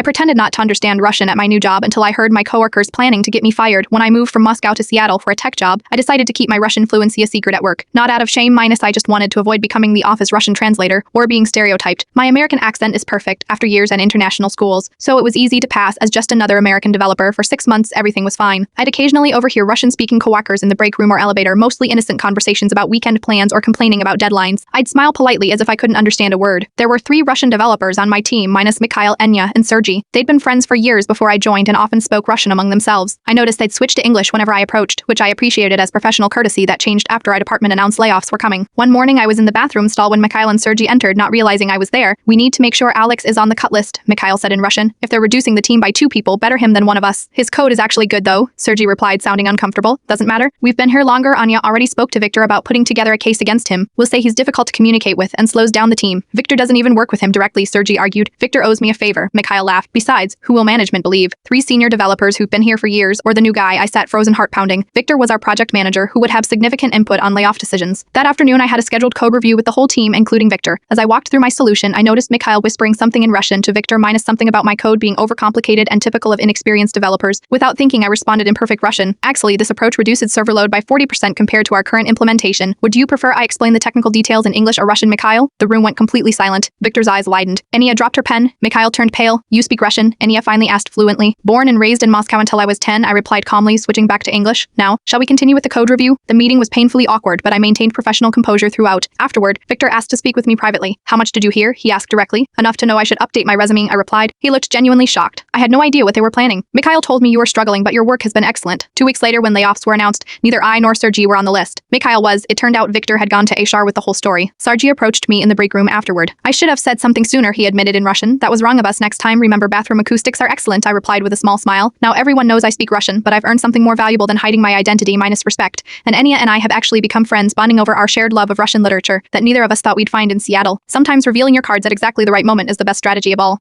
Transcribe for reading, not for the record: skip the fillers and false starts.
I pretended not to understand Russian at my new job until I heard my coworkers planning to get me fired. When I moved from Moscow to Seattle for a tech job, I decided to keep my Russian fluency a secret at work. Not out of shame minus I just wanted to avoid becoming the office Russian translator or being stereotyped. My American accent is perfect after years at international schools, so it was easy to pass as just another American developer. For 6 months, everything was fine. I'd occasionally overhear Russian-speaking coworkers in the break room or elevator, mostly innocent conversations about weekend plans or complaining about deadlines. I'd smile politely as if I couldn't understand a word. There were 3 Russian developers on my team minus Mikhail, Enya, and Sergey. They'd been friends for years before I joined and often spoke Russian among themselves. I noticed they'd switch to English whenever I approached, which I appreciated as professional courtesy that changed after our department announced layoffs were coming. One morning I was in the bathroom stall when Mikhail and Sergey entered, not realizing I was there. "We need to make sure Alex is on the cut list," Mikhail said in Russian. "If they're reducing the team by 2 people, better him than one of us." "His code is actually good though," Sergey replied, sounding uncomfortable. "Doesn't matter. We've been here longer. Anya already spoke to Victor about putting together a case against him. We'll say he's difficult to communicate with and slows down the team." "Victor doesn't even work with him directly," Sergey argued. "Victor owes me a favor," Mikhail laughed. "Besides, who will management believe? 3 senior developers who've been here for years, or the new guy?" I sat frozen, heart pounding. Victor was our project manager who would have significant input on layoff decisions. That afternoon I had a scheduled code review with the whole team, including Victor. As I walked through my solution, I noticed Mikhail whispering something in Russian to Victor minus something about my code being overcomplicated and typical of inexperienced developers. Without thinking, I responded in perfect Russian. "Actually, this approach reduces server load by 40% compared to our current implementation. Would you prefer I explain the technical details in English or Russian, Mikhail?" The room went completely silent. Victor's eyes widened. Enya dropped her pen. Mikhail turned pale. "You speak Russian?" Enya finally asked fluently. "Born and raised in Moscow until I was 10, I replied calmly, switching back to English. "Now, shall we continue with the code review?" The meeting was painfully awkward, but I maintained professional composure throughout. Afterward, Victor asked to speak with me privately. "How much did you hear?" he asked directly. "Enough to know I should update my resume," I replied. He looked genuinely shocked. I had no idea what they were planning. "Mikhail told me you were struggling, but your work has been excellent." 2 weeks later, when layoffs were announced, neither I nor Sergey were on the list. Mikhail was. It turned out Victor had gone to HR with the whole story. Sergey approached me in the break room afterward. "I should have said something sooner," he admitted in Russian. "That was wrong of us. Next time, remember bathroom acoustics are excellent," I replied with a small smile. "Now everyone knows I speak Russian, but I've earned something more valuable than hiding my identity minus respect. And Enya and I have actually become friends, bonding over our shared love of Russian literature that neither of us thought we'd find in Seattle. Sometimes revealing your cards at exactly the right moment is the best strategy of all."